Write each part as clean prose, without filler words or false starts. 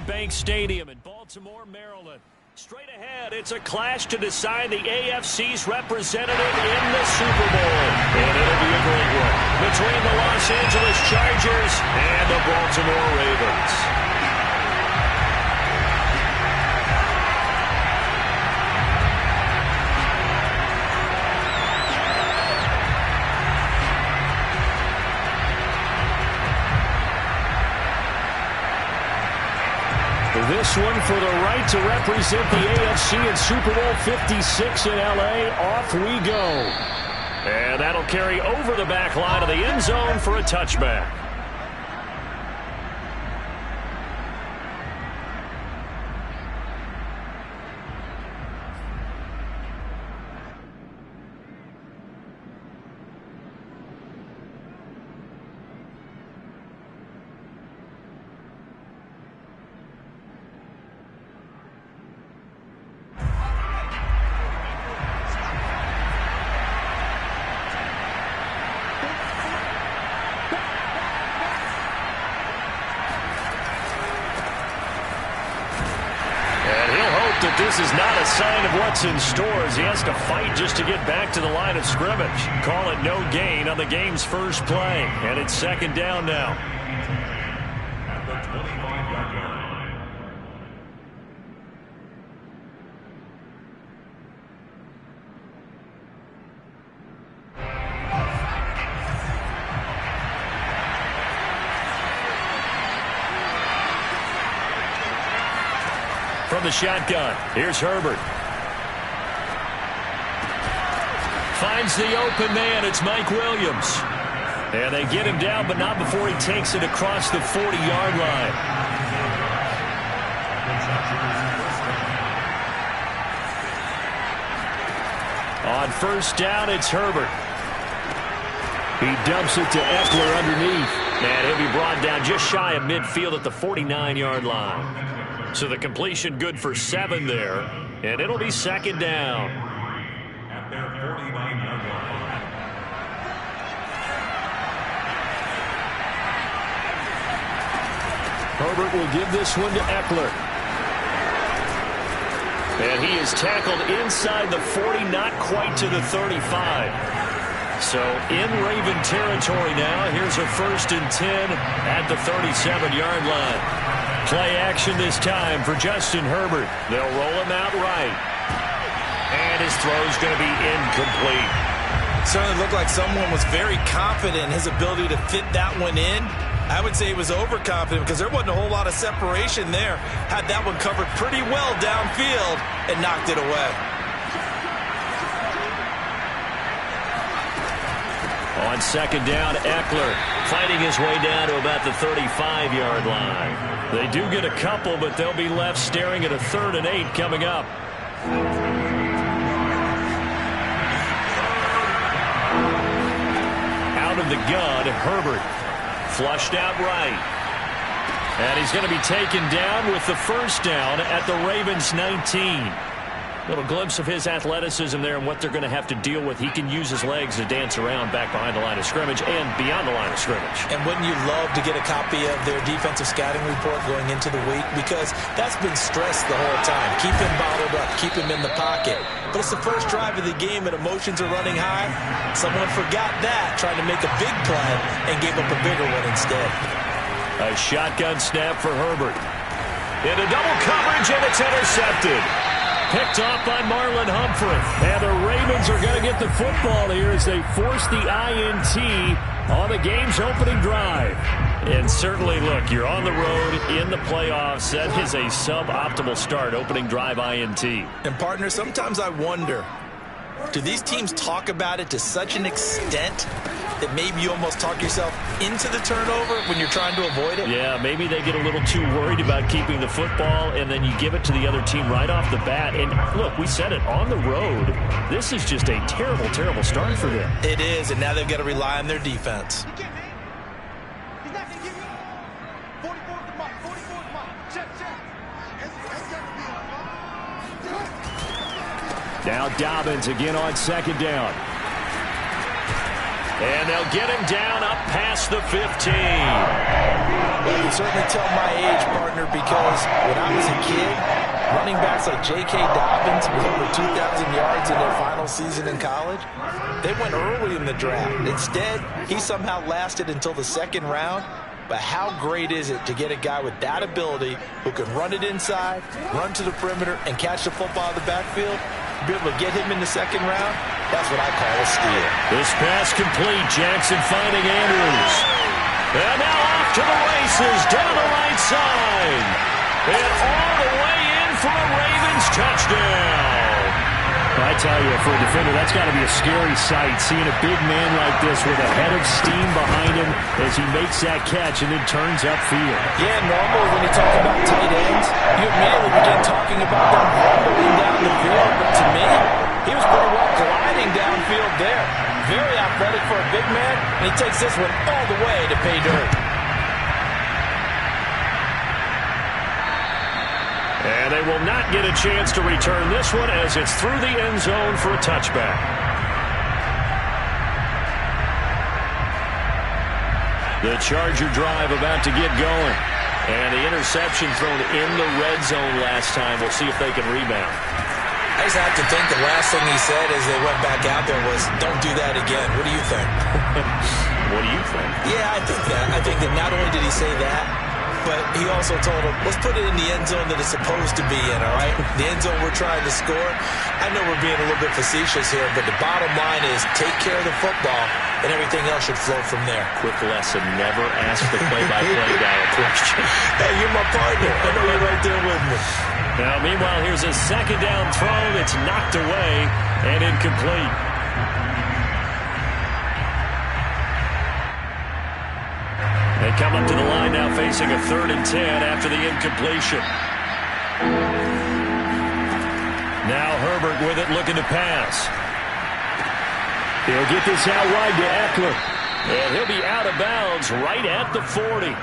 Bank Stadium in Baltimore, Maryland. Straight ahead, it's a clash to decide the AFC's representative in the Super Bowl. And it'll be a great one between the Los Angeles Chargers and the Baltimore Ravens. This one for the right to represent the AFC in Super Bowl 56 in L.A. Off we go. And that'll carry over the back line of the end zone for a touchback. That this is not a sign of what's in store as he has to fight just to get back to the line of scrimmage. Call it no gain on the game's first play, and it's second down now. At the 25-yard line. From the shotgun, here's Herbert. Finds the open man, it's Mike Williams. And they get him down, but not before he takes it across the 40-yard line. On first down, it's Herbert. He dumps it to Eckler underneath. And he'll be brought down just shy of midfield at the 49-yard line. So the completion good for 7 there, and it'll be second down. At their 49-yard line. Herbert will give this one to Eckler. And he is tackled inside the 40, not quite to the 35. So in Raven territory now, here's a 1st and 10 at the 37-yard line. Play action this time for Justin Herbert. They'll roll him out right. And his throw's going to be incomplete. Certainly looked like someone was very confident in his ability to fit that one in. I would say he was overconfident because there wasn't a whole lot of separation there. Had that one covered pretty well downfield and knocked it away. On second down, Eckler fighting his way down to about the 35-yard line. They do get a couple, but they'll be left staring at a 3rd and 8 coming up. Out of the gun, Herbert. Flushed out right. And he's going to be taken down with the first down at the Ravens' 19. Little glimpse of his athleticism there and what they're going to have to deal with. He can use his legs to dance around back behind the line of scrimmage and beyond the line of scrimmage. And wouldn't you love to get a copy of their defensive scouting report going into the week? Because that's been stressed the whole time. Keep him bottled up. Keep him in the pocket. But it's the first drive of the game and emotions are running high. Someone forgot that, trying to make a big play and gave up a bigger one instead. A shotgun snap for Herbert. Into double coverage, and it's intercepted. Picked off by Marlon Humphrey. And the Ravens are going to get the football here as they force the INT on the game's opening drive. And certainly, look, you're on the road in the playoffs. That is a suboptimal start, opening drive INT. And, partner, sometimes I wonder, do these teams talk about it to such an extent that maybe you almost talk yourself into the turnover when you're trying to avoid it? Yeah, maybe they get a little too worried about keeping the football, and then you give it to the other team right off the bat. And, look, we said it, on the road, this is just a terrible, terrible start for them. It is, and now they've got to rely on their defense. Now Dobbins again on second down. And they'll get him down up past the 15. Well, you can certainly tell my age, partner, because when I was a kid, running backs like J.K. Dobbins with over 2,000 yards in their final season in college, they went early in the draft. Instead, he somehow lasted until the second round. But how great is it to get a guy with that ability who can run it inside, run to the perimeter, and catch the football out of the backfield? Be able to get him in the second round? That's what I call a steal. This pass complete. Jackson finding Andrews. And now off to the races down the right side. And all the way in for a Ravens touchdown. I tell you, for a defender, that's got to be a scary sight, seeing a big man like this with a head of steam behind him as he makes that catch and then turns upfield. Yeah, normally when you talk about tight ends, you immediately begin talking about them rumbling down the field. But to me, he was pretty well gliding downfield there. Very athletic for a big man, and he takes this one all the way to pay dirt. And they will not get a chance to return this one as it's through the end zone for a touchback. The Charger drive about to get going. And the interception thrown in the red zone last time. We'll see if they can rebound. I just have to think the last thing he said as they went back out there was, don't do that again. What do you think? What do you think? Yeah, I think that. I think that not only did he say that, but he also told him, let's put it in the end zone that it's supposed to be in, all right? The end zone we're trying to score. I know we're being a little bit facetious here, but the bottom line is take care of the football, and everything else should flow from there. Quick lesson, never ask the play-by-play guy a question. Hey, you're my partner. I know you're right there with me. Now, meanwhile, here's a second down throw that's knocked away and incomplete. They come up to the line now facing a 3rd and 10 after the incompletion. Now Herbert with it looking to pass. He'll get this out wide to Eckler. And he'll be out of bounds right at the 40.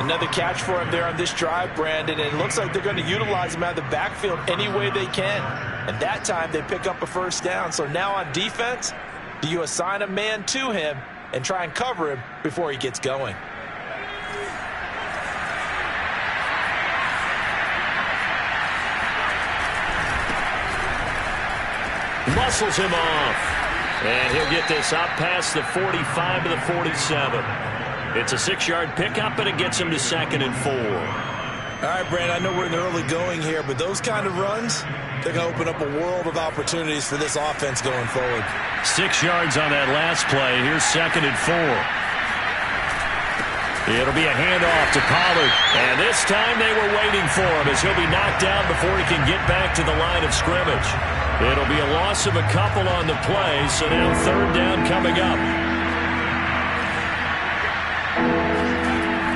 Another catch for him there on this drive, Brandon. And it looks like they're going to utilize him out of the backfield any way they can. And that time they pick up a first down. So now on defense, do you assign a man to him and try and cover him before he gets going? Muscles him off. And he'll get this up past the 45 to the 47. It's a 6-yard pickup, and it gets him to 2nd and 4. All right, Brandon, I know we're in the early going here, but those kind of runs, they're going to open up a world of opportunities for this offense going forward. 6 yards on that last play. Here's 2nd and 4. It'll be a handoff to Pollard. And this time they were waiting for him as he'll be knocked down before he can get back to the line of scrimmage. It'll be a loss of a couple on the play, so now 3rd down coming up.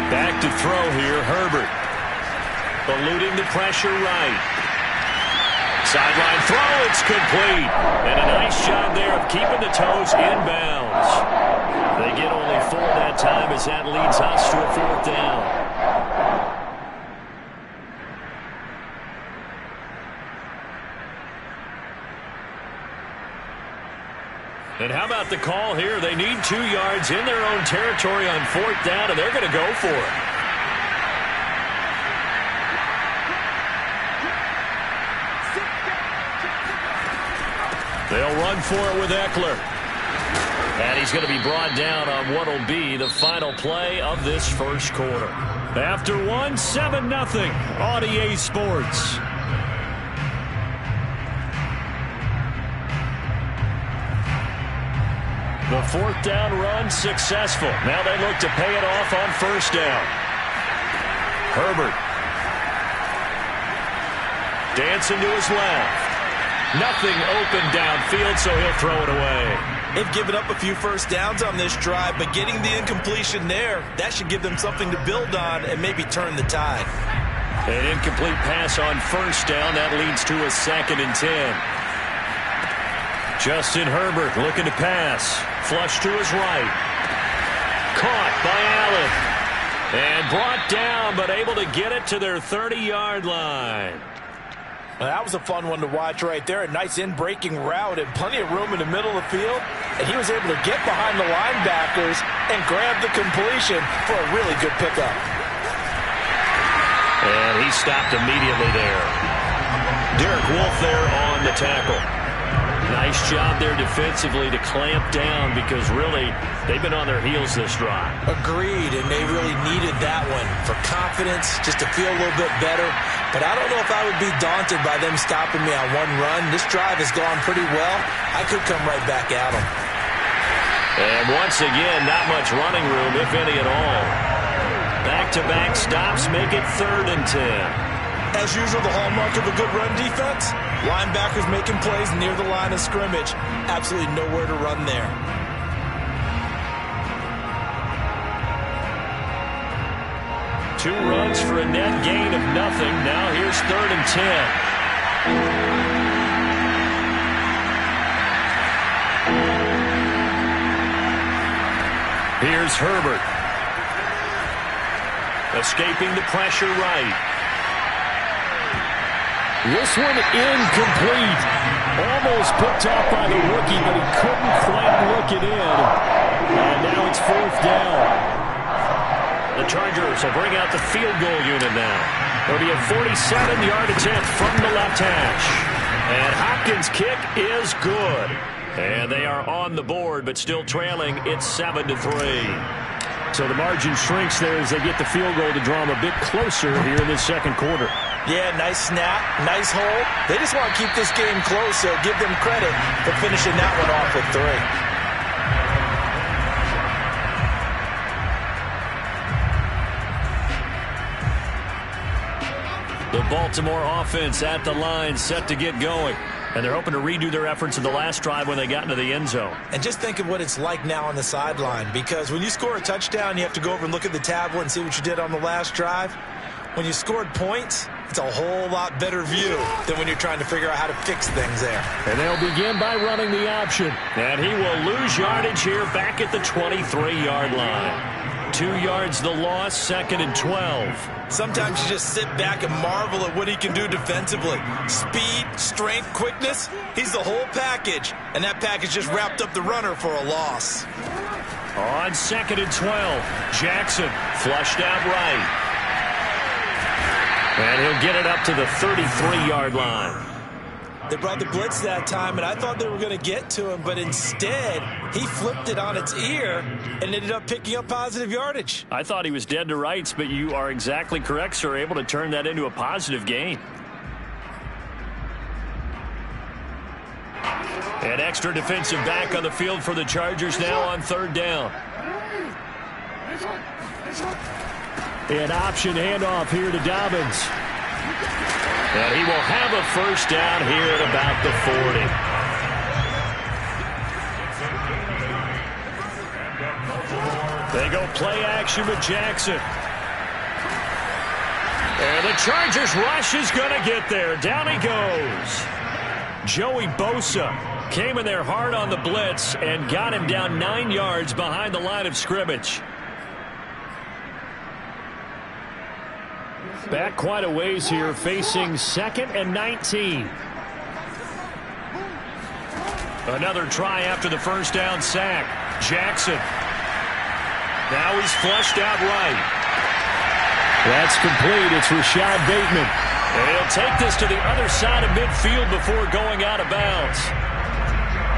Back to throw here, Herbert. Eluding the pressure right. Sideline throw, it's complete. And a nice job there of keeping the toes inbounds. They get only 4 that time as that leads us to a 4th down. And how about the call here? They need 2 yards in their own territory on 4th down, and they're going to go for it. They'll run for it with Eckler. And he's going to be brought down on what will be the final play of this first quarter. After 1, 7-0 on EA Sports. The 4th down run successful. Now they look to pay it off on 1st down. Herbert. Dancing to his left. Nothing open downfield, so he'll throw it away. They've given up a few first downs on this drive, but getting the incompletion there, that should give them something to build on and maybe turn the tide. An incomplete pass on 1st down. That leads to a 2nd and 10. Justin Herbert looking to pass. Flush to his right. Caught by Allen. And brought down, but able to get it to their 30-yard line. Well, that was a fun one to watch right there. A nice in-breaking route and plenty of room in the middle of the field. And he was able to get behind the linebackers and grab the completion for a really good pickup. And he stopped immediately there. Derek Wolfe there on the tackle. Nice job there defensively to clamp down because really they've been on their heels this drive. Agreed, and they really needed that one for confidence, just to feel a little bit better. But I don't know if I would be daunted by them stopping me on one run. This drive has gone pretty well. I could come right back at them. And once again, not much running room, if any at all. Back-to-back stops make it 3rd and 10. As usual, the hallmark of a good run defense, linebackers making plays near the line of scrimmage. Absolutely nowhere to run there. Two runs for a net gain of nothing. Now here's 3rd and 10. Here's Herbert. Escaping the pressure right. This one incomplete. Almost picked off by the rookie, but he couldn't quite look it in. And now it's 4th down. The Chargers will bring out the field goal unit now. It'll be a 47-yard attempt from the left hash. And Hopkins' kick is good. And they are on the board, but still trailing. It's 7-3. So the margin shrinks there as they get the field goal to draw them a bit closer here in this second quarter. Yeah, nice snap, nice hold. They just want to keep this game close, so give them credit for finishing that one off with 3. The Baltimore offense at the line, set to get going. And they're hoping to redo their efforts in the last drive when they got into the end zone. And just think of what it's like now on the sideline, because when you score a touchdown, you have to go over and look at the tablet and see what you did on the last drive. When you scored points, it's a whole lot better view than when you're trying to figure out how to fix things there. And they'll begin by running the option. And he will lose yardage here back at the 23-yard line. 2 yards the loss, 2nd and 12. Sometimes you just sit back and marvel at what he can do defensively. Speed, strength, quickness, he's the whole package. And that package just wrapped up the runner for a loss. On 2nd and 12, Jackson flushed out right. And he'll get it up to the 33-yard line. They brought the blitz that time, and I thought they were going to get to him, but instead, he flipped it on its ear and ended up picking up positive yardage. I thought he was dead to rights, but you are exactly correct, sir, able to turn that into a positive gain. An extra defensive back on the field for the Chargers now on 3rd down. An option handoff here to Dobbins. And he will have a first down here at about the 40. They go play action with Jackson. And the Chargers rush is going to get there. Down he goes. Joey Bosa came in there hard on the blitz and got him down 9 yards behind the line of scrimmage. Back quite a ways here, facing 2nd and 19. Another try after the first down sack. Jackson. Now he's flushed out right. That's complete. It's Rashad Bateman. And he'll take this to the other side of midfield before going out of bounds.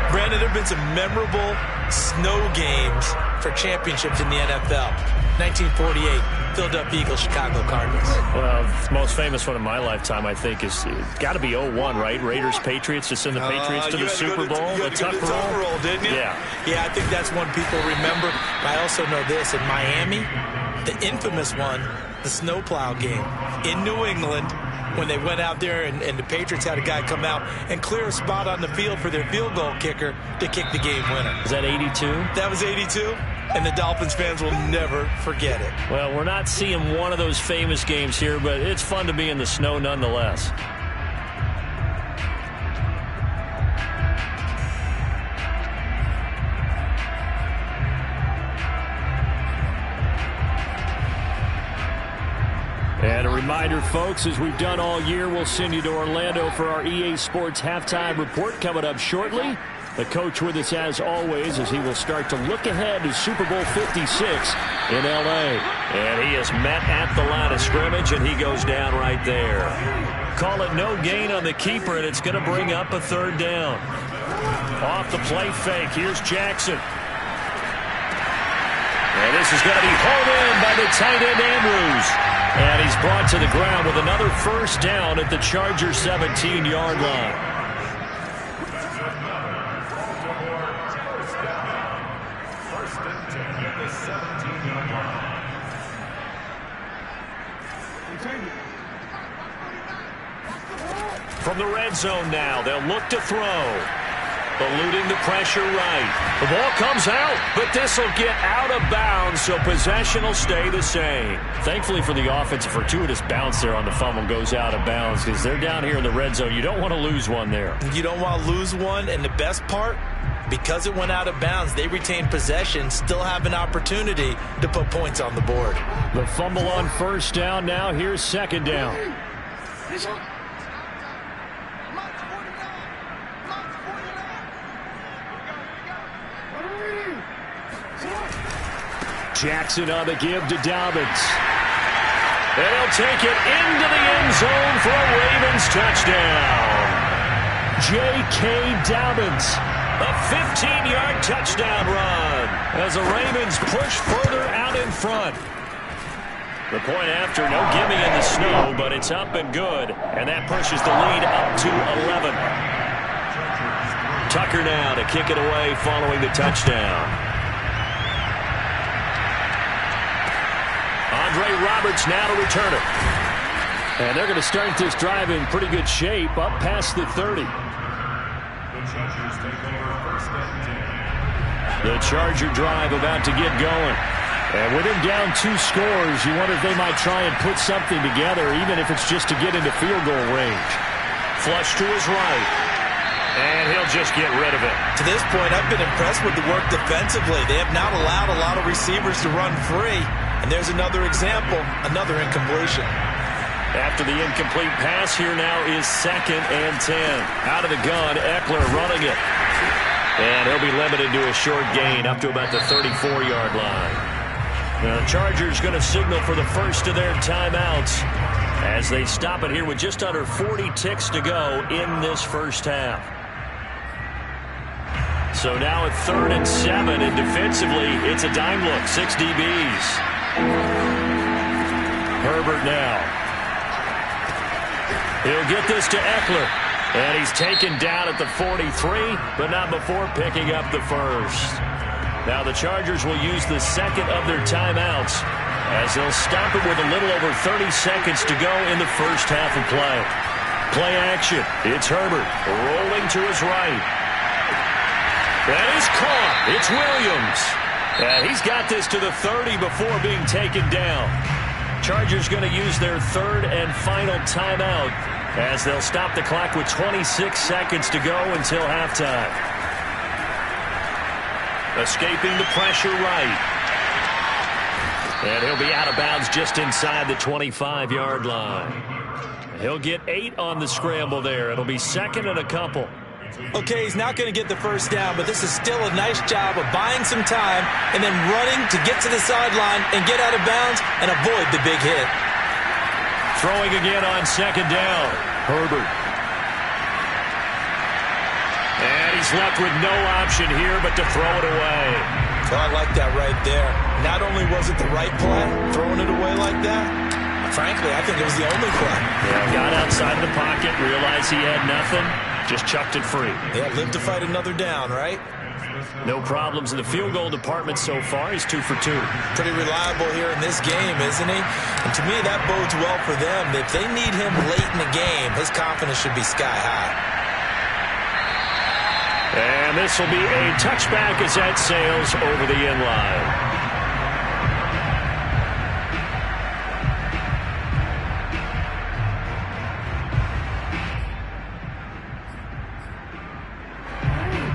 Brandon, there have been some memorable snow games for championships in the NFL. 1948, Philadelphia Eagles, Chicago Cardinals. Well, the most famous one in my lifetime, I think, is got to be 01, right? Raiders, Patriots, to send the Patriots to the Super Bowl. You had to go to the Tuck roll, didn't you? Yeah. Yeah, I think that's one people remember. But I also know this. In Miami, the infamous one, the snowplow game in New England, when they went out there and the Patriots had a guy come out and clear a spot on the field for their field goal kicker to kick the game winner. Is that 82? That was 82. And the Dolphins fans will never forget it. Well, we're not seeing one of those famous games here, but it's fun to be in the snow nonetheless. And a Reminder, folks, as we've done all year, we'll send you to Orlando for our EA Sports halftime report coming up shortly. The coach with us as always as he will start to look ahead to Super Bowl 56 in L.A. And he is met at the line of scrimmage, and he goes down right there. Call it no gain on the keeper, and it's going to bring up a third down. Off the play fake, here's Jackson. And this is going to be hauled in by the tight end Andrews. And he's brought to the ground with another first down at the Chargers 17-yard line. From the red zone now, they'll look to throw. Eluding the pressure right. The ball comes out, but this will get out of bounds, so possession will stay the same. Thankfully for the offense, a fortuitous bounce there on the fumble goes out of bounds because they're down here in the red zone. You don't want to lose one there. You don't want to lose one, and the best part, because it went out of bounds, they retain possession, still have an opportunity to put points on the board. The fumble on first down now. Here's second down. Jackson on the give to Dobbins. And he'll take it into the end zone for a Ravens touchdown. J.K. Dobbins, a 15-yard touchdown run as the Ravens push further out in front. The point after, no gimme in the snow, but it's up and good, and that pushes the lead up to 11. Tucker now to kick it away following the touchdown. Andre Roberts now to return it. And they're going to start this drive in pretty good shape, up past the 30. The Charger drive about to get going. And with him down 2 scores, you wonder if they might try and put something together, even if it's just to get into field goal range. Flush to his right. And he'll just get rid of it. To this point, I've been impressed with the work defensively. They have not allowed a lot of receivers to run free. And there's another example, another incompletion. After the incomplete pass, here now is 2nd and 10. Out of the gun, Eckler running it. And he'll be limited to a short gain up to about the 34-yard line. The Chargers going to signal for the first of their timeouts as they stop it here with just under 40 ticks to go in this first half. So now at 3rd and 7, and defensively, it's a dime look, 6 DBs. Herbert now. He'll get this to Eckler. And he's taken down at the 43, but not before picking up the first. Now the Chargers will use the second of their timeouts as they'll stop it with a little over 30 seconds to go in the first half of play. Play action. It's Herbert rolling to his right. That is caught. It's Williams. And he's got this to the 30 before being taken down. Chargers going to use their third and final timeout as they'll stop the clock with 26 seconds to go until halftime. Escaping the pressure right. And he'll be out of bounds just inside the 25-yard line. He'll get 8 on the scramble there. It'll be 2nd and a couple. Okay, he's not going to get the first down, but this is still a nice job of buying some time and then running to get to the sideline and get out of bounds and avoid the big hit. Throwing again on 2nd down. Herbert. And he's left with no option here but to throw it away. Well, I like that right there. Not only was it the right play, throwing it away like that, frankly, I think it was the only play. Yeah, got outside of the pocket, realized he had nothing, just chucked it free. Yeah, live to fight another down, right? No problems in the field goal department so far. He's 2 for 2. Pretty reliable here in this game, isn't he? And to me, that bodes well for them. If they need him late in the game, his confidence should be sky high. And this will be a touchback as that sails over the end line.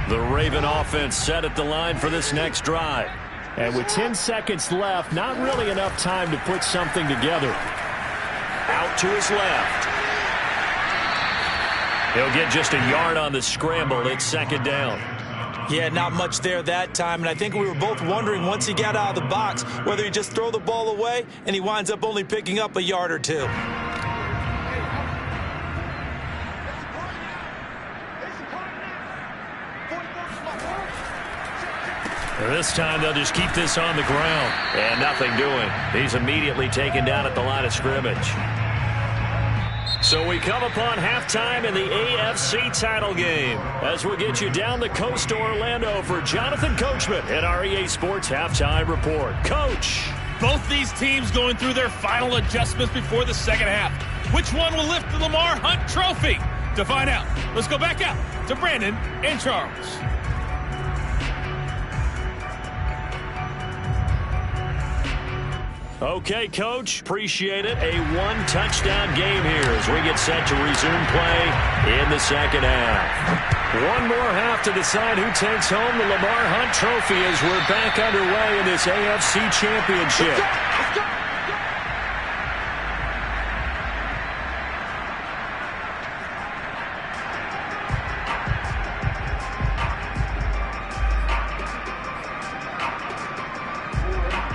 The Raven offense set at the line for this next drive. And with 10 seconds left, not really enough time to put something together. out to his left. He'll get just a yard on the scramble. It's second down. Yeah, not much there that time, and I think we were both wondering once he got out of the box whether he just throw the ball away and he winds up only picking up a yard or two. This time they'll just keep this on the ground. And nothing doing. He's immediately taken down at the line of scrimmage. So we come upon halftime in the AFC title game as we get you down the coast to Orlando for Jonathan Coachman at our EA Sports Halftime Report. Coach. Both these teams going through their final adjustments before the second half. Which one will lift the Lamar Hunt Trophy? To find out, let's go back out to Brandon and Charles. Okay, Coach, appreciate it. A one-touchdown game here as we get set to resume play in the second half. One more half to decide who takes home the Lamar Hunt Trophy as we're back underway in this AFC Championship.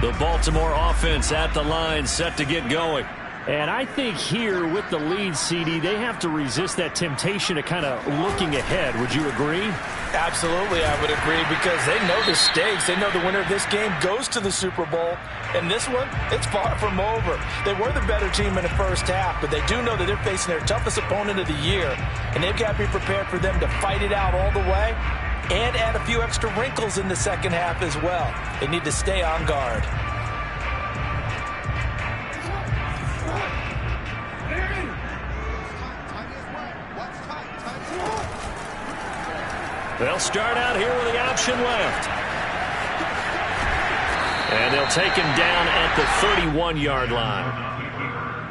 The Baltimore offense at the line, set to get going. And I think here with the lead, CD, they have to resist that temptation of kind of looking ahead. Would you agree? Absolutely, I would agree, because they know the stakes. They know the winner of this game goes to the Super Bowl. And this one, it's far from over. They were the better team in the first half, but they do know that they're facing their toughest opponent of the year. And they've got to be prepared for them to fight it out all the way and add a few extra wrinkles in the second half as well. They need to stay on guard. They'll start out here with the option left. And they'll take him down at the 31-yard line.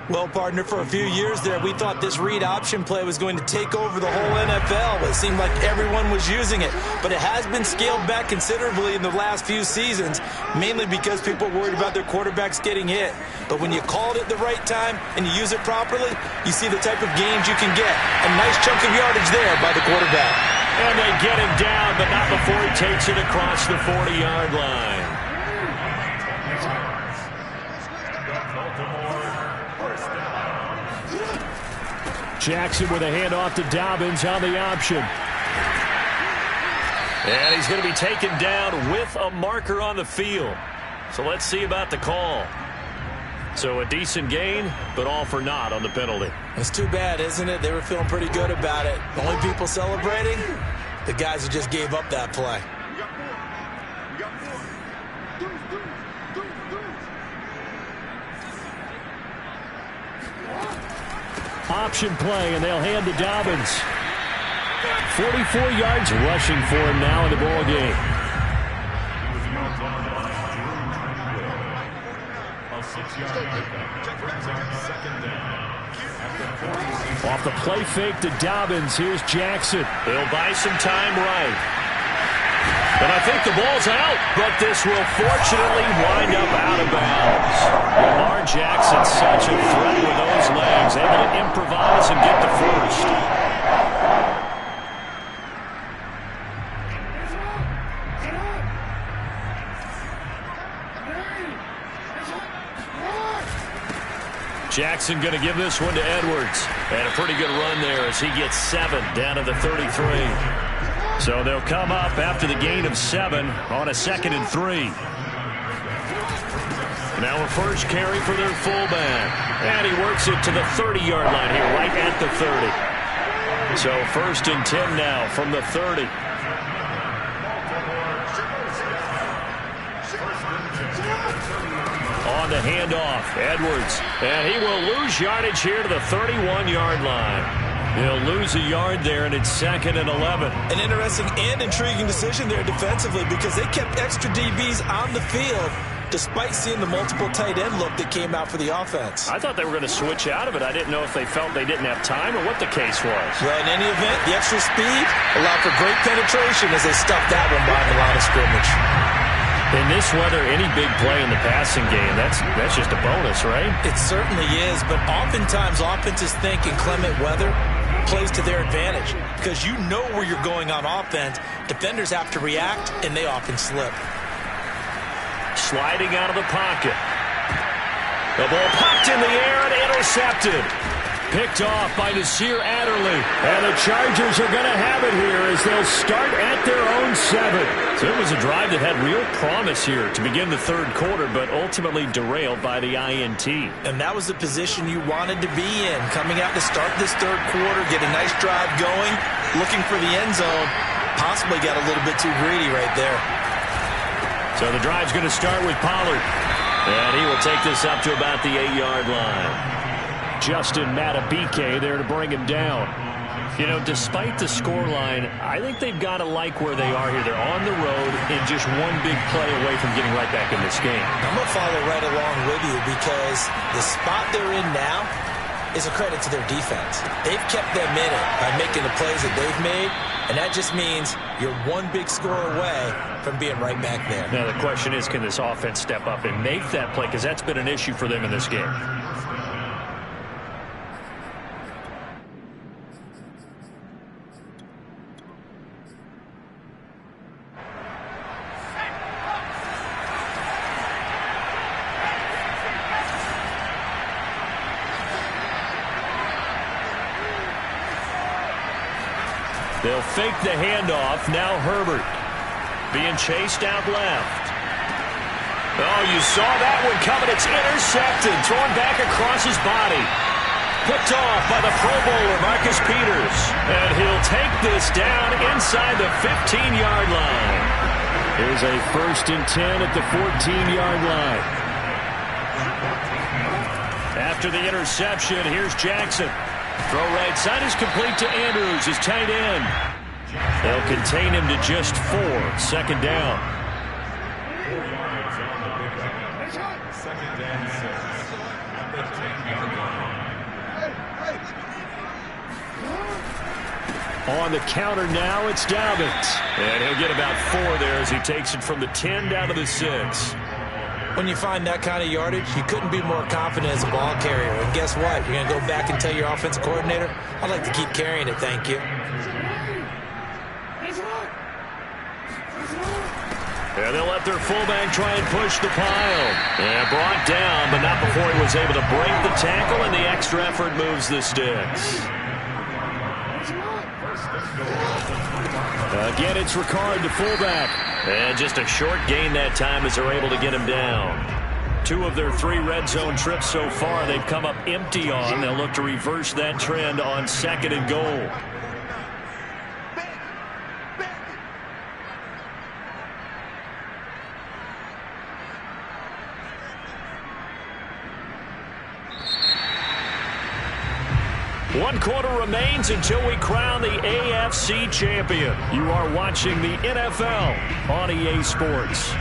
Well, partner, for a few years there, we thought this read option play was going to take over the whole NFL. It seemed like everyone was using it. But it has been scaled back considerably in the last few seasons, mainly because people are worried about their quarterbacks getting hit. But when you call it at the right time and you use it properly, you see the type of gains you can get. A nice chunk of yardage there by the quarterback. And they get him down, but not before he takes it across the 40-yard line. Jackson with a handoff to Dobbins on the option. And he's going to be taken down with a marker on the field. So let's see about the call. So a decent gain, but all for naught on the penalty. It's too bad, isn't it? They were feeling pretty good about it. The only people celebrating, the guys who just gave up that play. Option play, and they'll hand to Dobbins. 44 yards rushing for him now in the ball game. Off the play fake to Dobbins, here's Jackson. They'll buy some time right. And I think the ball's out, but this will fortunately wind up out of bounds. Lamar Jackson, such a threat with those legs, able to improvise and get the first. Jackson going to give this one to Edwards. And a pretty good run there as he gets 7 down to the 33. So they'll come up after the gain of 7 on a 2nd and 3. Now a first carry for their fullback. And he works it to the 30-yard line here, right at the 30. So 1st and 10 now from the 30. On the handoff, Edwards. And he will lose yardage here to the 31-yard line. He'll lose a yard there, and it's 2nd and 11. An interesting and intriguing decision there defensively, because they kept extra DBs on the field despite seeing the multiple tight end look that came out for the offense. I thought they were going to switch out of it. I didn't know if they felt they didn't have time or what the case was. Well, in any event, the extra speed allowed for great penetration as they stuffed that one behind the line of scrimmage. In this weather, any big play in the passing game, that's just a bonus, right? It certainly is, but oftentimes offenses think inclement weather plays to their advantage because you know where you're going on offense. Defenders have to react, and they often slip. Sliding out of the pocket. The ball popped in the air and intercepted. Picked off by Nasir Adderley. And the Chargers are going to have it here as they'll start at their own 7. So it was a drive that had real promise here to begin the third quarter, but ultimately derailed by the INT. And that was the position you wanted to be in. Coming out to start this third quarter, get a nice drive going, looking for the end zone. Possibly got a little bit too greedy right there. So the drive's going to start with Pollard. And he will take this up to about the 8-yard line. Justin Matabike there to bring him down. You know, despite the scoreline, I think they've got to like where they are here. They're on the road and just one big play away from getting right back in this game. I'm going to follow right along with you because the spot they're in now is a credit to their defense. They've kept them in it by making the plays that they've made, and that just means you're one big score away from being right back there. Now the question is, can this offense step up and make that play? Because that's been an issue for them in this game. They'll fake the handoff. Now Herbert being chased out left. Oh, you saw that one coming. It's intercepted. Thrown back across his body. Picked off by the Pro Bowler, Marcus Peters. And he'll take this down inside the 15-yard line. Here's a 1st and 10 at the 14-yard line. After the interception, here's Jackson. Throw right side is complete to Andrews, his tight end. They'll contain him to just 4. 2nd down. 4 yards on the pickup. 2nd and 6 at the 10-yard line. On the counter now, it's Dobbins. And he'll get about 4 there as he takes it from the 10 down to the 6. When you find that kind of yardage, you couldn't be more confident as a ball carrier. And guess what? You're going to go back and tell your offensive coordinator, I'd like to keep carrying it, thank you. And they'll let their fullback try and push the pile. And brought down, but not before he was able to break the tackle, and the extra effort moves the sticks. Again, it's Ricard, the fullback. And just a short gain that time as they're able to get him down. 2 of their 3 red zone trips so far they've come up empty on. They'll look to reverse that trend on 2nd and goal. One quarter remains until we crown the AFC champion. You are watching the NFL on EA Sports.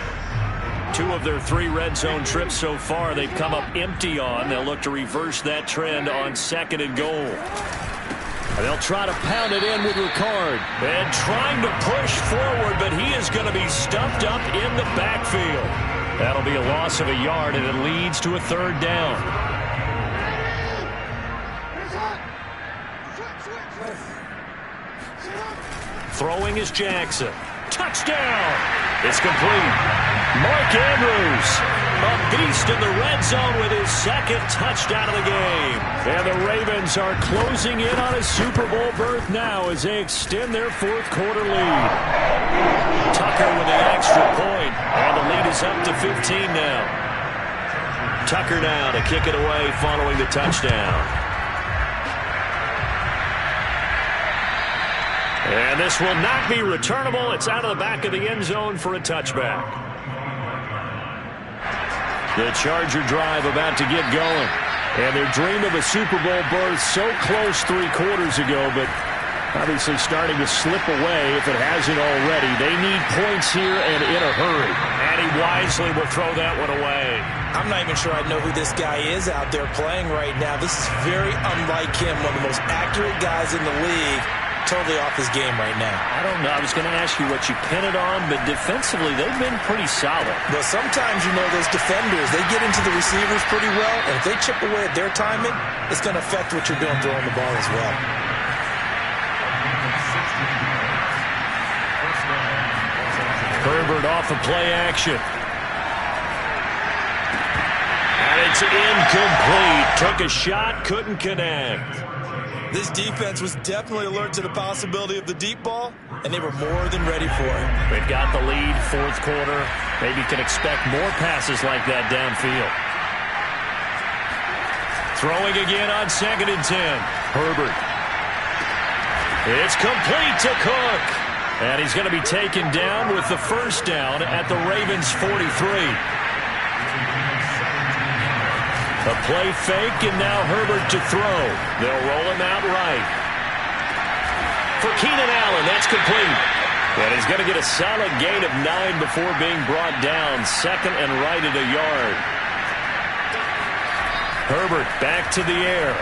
2 of their 3 red zone trips so far they've come up empty on. They'll look to reverse that trend on 2nd and goal. And they'll try to pound it in with Ricard. And trying to push forward, but he is going to be stuffed up in the backfield. That'll be a loss of a yard, and it leads to a 3rd down. Throwing is Jackson. Touchdown! It's complete. Mark Andrews, a beast in the red zone with his 2nd touchdown of the game. And the Ravens are closing in on a Super Bowl berth now as they extend their 4th quarter lead. Tucker with the extra point, and the lead is up to 15 now. Tucker now to kick it away following the touchdown. And this will not be returnable. It's out of the back of the end zone for a touchback. The Charger drive about to get going. And their dream of a Super Bowl berth so close 3 quarters ago, but obviously starting to slip away if it hasn't already. They need points here and in a hurry. And he wisely will throw that one away. I'm not even sure I know who this guy is out there playing right now. This is very unlike him, one of the most accurate guys in the league. totally off his game right now. I don't know. I was going to ask you what you pin it on, but defensively, they've been pretty solid. But sometimes, you know, those defenders, they get into the receivers pretty well, and if they chip away at their timing, it's going to affect what you're doing throwing the ball as well. Herbert off of play action. And it's incomplete. Took a shot, couldn't connect. This defense was definitely alert to the possibility of the deep ball, and they were more than ready for it. They've got the lead, fourth quarter. Maybe can expect more passes like that downfield. Throwing again on 2nd and 10. Herbert. It's complete to Cook. And he's going to be taken down with the first down at the Ravens' 43. A play fake, and now Herbert to throw. They'll roll him out right. For Keenan Allen, that's complete. And he's going to get a solid gain of 9 before being brought down. 2nd and right at a yard. Herbert back to the air.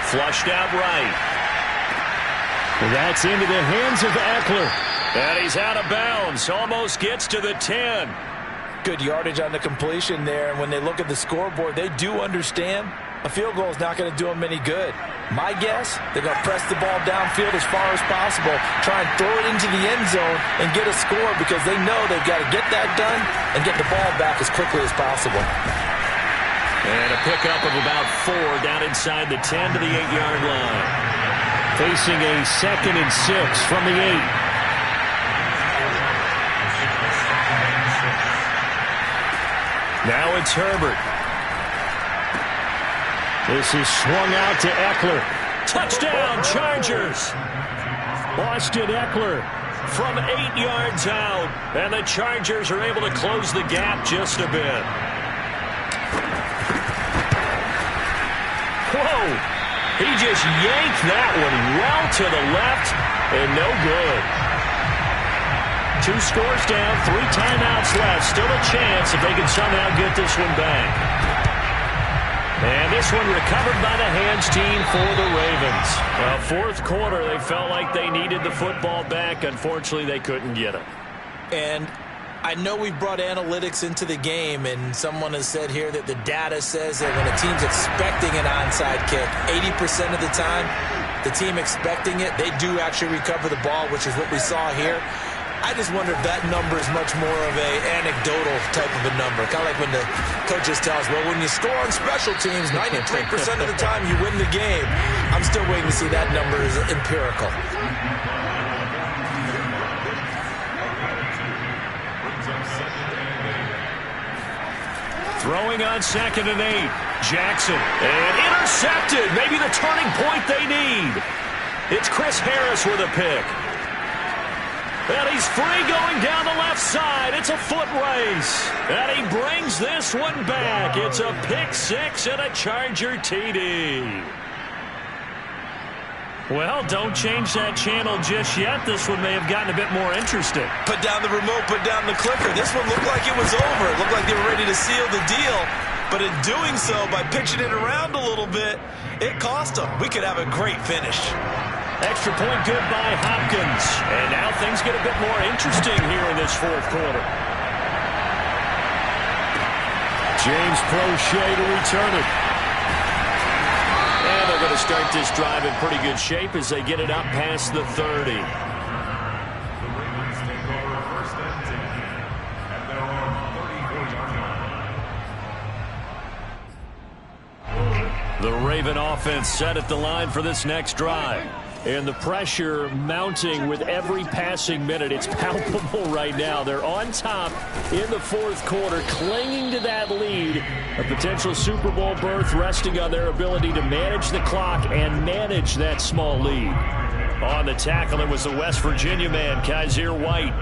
Flushed out right. Well, that's into the hands of Eckler. And he's out of bounds. Almost gets to the 10. Good yardage on the completion there. And when they look at the scoreboard, they do understand a field goal is not going to do them any good. My guess, they're going to press the ball downfield as far as possible, try and throw it into the end zone and get a score because they know they've got to get that done and get the ball back as quickly as possible. And a pickup of about 4 down inside the 10 to the 8-yard line. Facing a 2nd and 6 from the 8. Now it's Herbert. This is swung out to Eckler. Touchdown, Chargers. Austin Eckler from 8 yards out. And the Chargers are able to close the gap just a bit. Whoa. He just yanked that one well to the left, and no good. 2 scores down, 3 timeouts left. Still a chance if they can somehow get this one back. And this one recovered by the hands team for the Ravens. Fourth quarter, they felt like they needed the football back. Unfortunately, they couldn't get it. And I know we've brought analytics into the game, and someone has said here that the data says that when a team's expecting an onside kick, 80% of the time, the team expecting it, they do actually recover the ball, which is what we saw here. I just wonder if that number is much more of a anecdotal type of a number. Kind of like when the coaches tell us, well, when you score on special teams, 93% of the time you win the game. I'm still waiting to see that number is empirical. Throwing on 2nd and 8. Jackson. And intercepted. Maybe the turning point they need. It's Chris Harris with a pick. And he's free going down the left side. It's a foot race. And he brings this one back. It's a pick 6 and a Charger TD. Well, don't change that channel just yet. This one may have gotten a bit more interesting. Put down the remote, put down the clicker. This one looked like it was over. It looked like they were ready to seal the deal. But in doing so, by pitching it around a little bit, it cost them. We could have a great finish. Extra point good by Hopkins. And now things get a bit more interesting here in this fourth quarter. James Prochet to return it. And they're going to start this drive in pretty good shape as they get it up past the 30. The Raven offense set at the line for this next drive. And the pressure mounting with every passing minute. It's palpable right now. They're on top in the fourth quarter, clinging to that lead. A potential Super Bowl berth resting on their ability to manage the clock and manage that small lead. On the tackle, it was the West Virginia man, Kaiser White.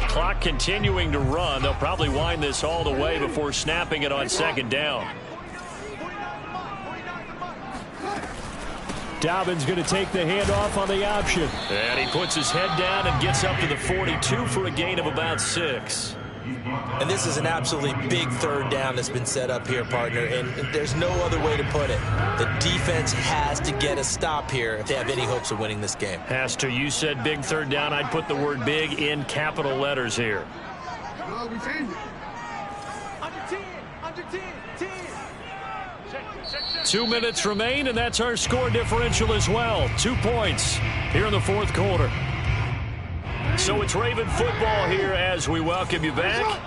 Clock continuing to run. They'll probably wind this all the way before snapping it on second down. Dobbins going to take the handoff on the option. And he puts his head down and gets up to the 42 for a gain of about 6. And this is an absolutely big third down that's been set up here, partner, and there's no other way to put it. The defense has to get a stop here if they have any hopes of winning this game. Pastor, you said big third down. I'd put the word big in capital letters here. Under 10, 10. 2 minutes remain, and that's our score differential as well. 2 points here in the fourth quarter. So it's Raven football here as we welcome you back.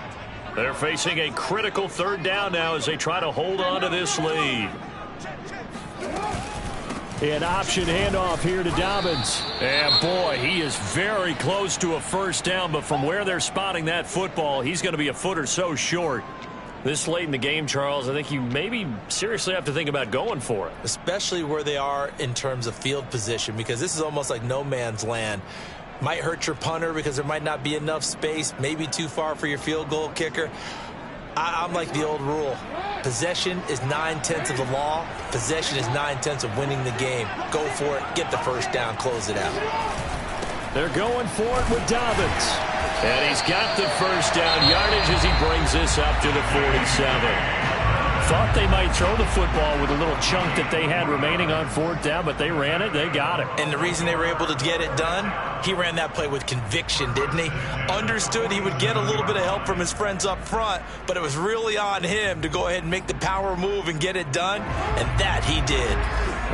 They're facing a critical third down now as they try to hold on to this lead. An option handoff here to Dobbins. And boy, he is very close to a first down, but from where they're spotting that football, he's going to be a foot or so short. This late in the game, Charles, I think you maybe seriously have to think about going for it. Especially where they are in terms of field position, because this is almost like no man's land. Might hurt your punter because there might not be enough space, maybe too far for your field goal kicker. I'm like the old rule. Possession is 9/10 of the law. Possession is 9/10 of winning the game. Go for it. Get the first down. Close it out. They're going for it with Dobbins. And he's got the first down yardage as he brings this up to the 47. Thought they might throw the football with a little chunk that they had remaining on fourth down, but they ran it. They got it. And the reason they were able to get it done, he ran that play with conviction, didn't he? Understood he would get a little bit of help from his friends up front, but it was really on him to go ahead and make the power move and get it done, and that he did.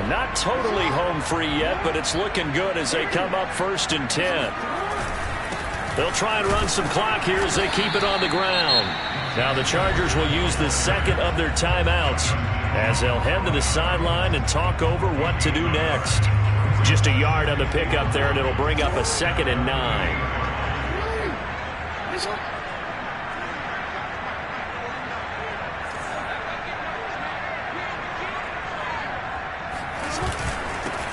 Not totally home free yet, but it's looking good as they come up 1st and 10. They'll try and run some clock here as they keep it on the ground. Now the Chargers will use the second of their timeouts as they'll head to the sideline and talk over what to do next. Just a yard on the pickup there, and it'll bring up a 2nd and 9.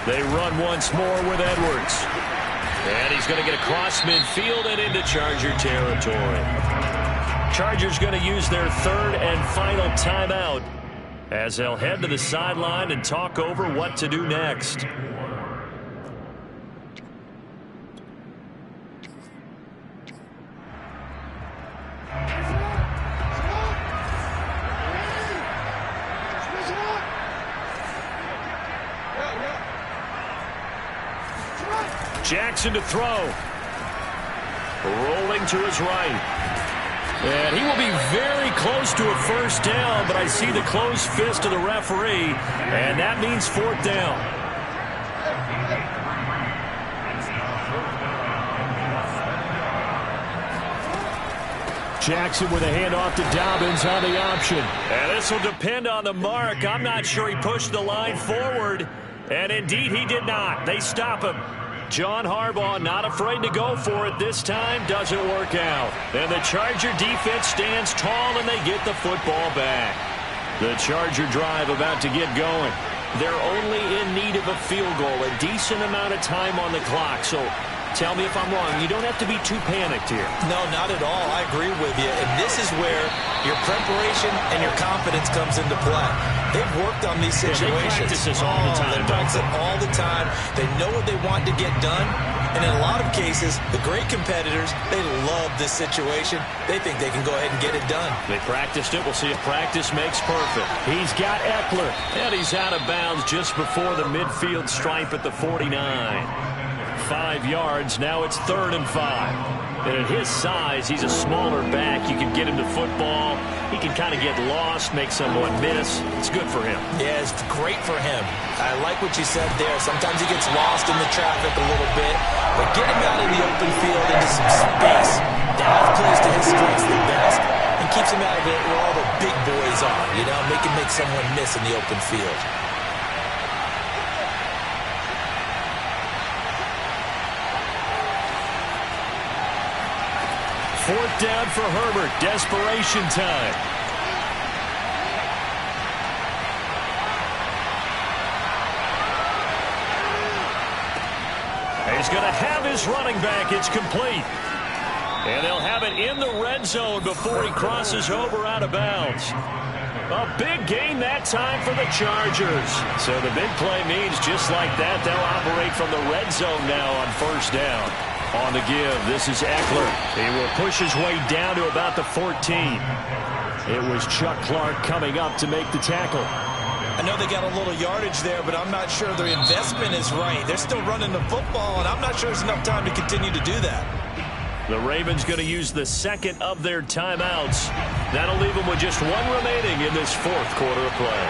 They run once more with Edwards. And he's going to get across midfield and into Charger territory. Chargers going to use their 3rd and final timeout as they'll head to the sideline and talk over what to do next. Jackson to throw. Rolling to his right. And he will be very close to a first down, but I see the closed fist of the referee, and that means 4th down. Jackson with a handoff to Dobbins on the option. And this will depend on the mark. I'm not sure he pushed the line forward, and indeed he did not. They stop him. John Harbaugh not afraid to go for it this time. Doesn't work out. And the Charger defense stands tall, and they get the football back. The Charger drive about to get going. They're only in need of a field goal, a decent amount of time on the clock. So tell me if I'm wrong. You don't have to be too panicked here. No, not at all. I agree with you. And this is where your preparation and your confidence comes into play. They've worked on these situations. They practice this all the time. They practice it all the time. They know what they want to get done. And in a lot of cases, the great competitors, they love this situation. They think they can go ahead and get it done. They practiced it. We'll see if practice makes perfect. He's got Eckler. And he's out of bounds just before the midfield stripe at the 49. 5 yards. Now it's 3rd and 5. And at his size, he's a smaller back. You can get him to football. He can kind of get lost, make someone miss. It's good for him. Yeah, it's great for him. I like what you said there. Sometimes he gets lost in the traffic a little bit. But get him out in the open field into some space. That plays to his strengths the best. And keeps him out of it where all the big boys are. You know, make someone miss in the open field. Fourth down for Herbert. Desperation time. He's going to have his running back. It's complete. And they'll have it in the red zone before he crosses over out of bounds. A big gain that time for the Chargers. So the big play means just like that, they'll operate from the red zone now on first down. On the give, this is Eckler. He will push his way down to about the 14. It was Chuck Clark coming up to make the tackle. I know they got a little yardage there, but I'm not sure their investment is right. They're still running the football, and I'm not sure there's enough time to continue to do that. The Ravens going to use the second of their timeouts. That'll leave them with just one remaining in this fourth quarter of play.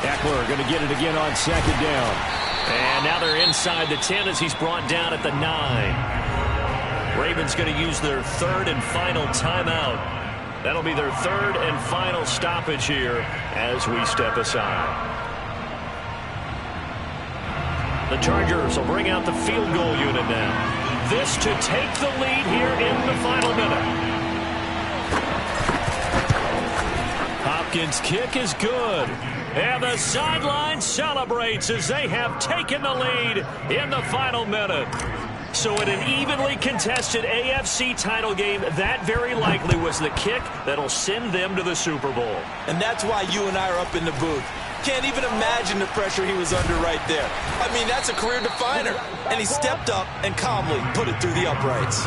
Eckler going to get it again on second down. And now they're inside the 10 as he's brought down at the 9. Ravens going to use their third and final timeout. That'll be their third and final stoppage here as we step aside. The Chargers will bring out the field goal unit now. This to take the lead here in the final minute. Hopkins' kick is good. And the sideline celebrates as they have taken the lead in the final minute. So in an evenly contested AFC title game, that very likely was the kick that'll send them to the Super Bowl. And that's why you and I are up in the booth. Can't even imagine the pressure he was under right there. I mean, that's a career definer. And he stepped up and calmly put it through the uprights.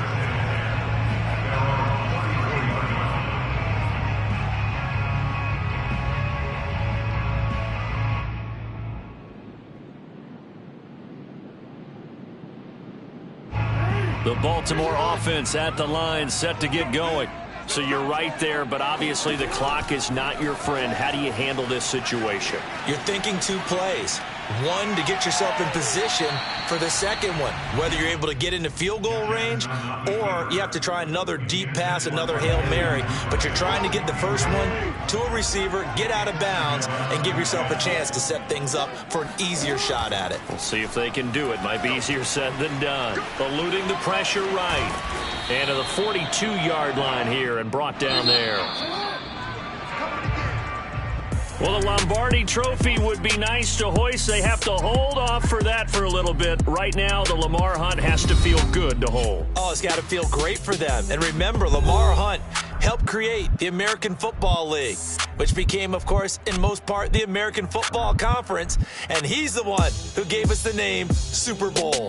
The Baltimore offense at the line, set to get going. So you're right there, but obviously the clock is not your friend. How do you handle this situation? You're thinking two plays. One, to get yourself in position for the second one, whether you're able to get into field goal range or you have to try another deep pass, another Hail Mary, but you're trying to get the first one to a receiver, get out of bounds, and give yourself a chance to set things up for an easier shot at it. We'll see if they can do it. Might be easier said than done. Eluding the pressure right. And to the 42-yard line here and brought down there. Well, the Lombardi Trophy would be nice to hoist. They have to hold off for that for a little bit. Right now, the Lamar Hunt has to feel good to hold. Oh, it's got to feel great for them. And remember, Lamar Hunt helped create the American Football League, which became, of course, in most part, the American Football Conference. And he's the one who gave us the name Super Bowl.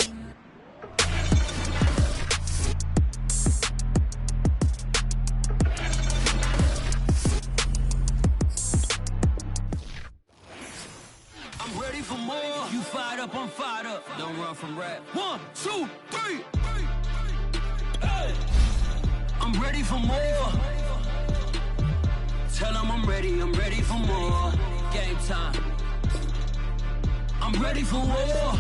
You fired up, I'm fired up. Don't run from rap. 1, 2, 3. Hey. I'm ready for more. Tell them I'm ready for more. Game time. I'm ready for war.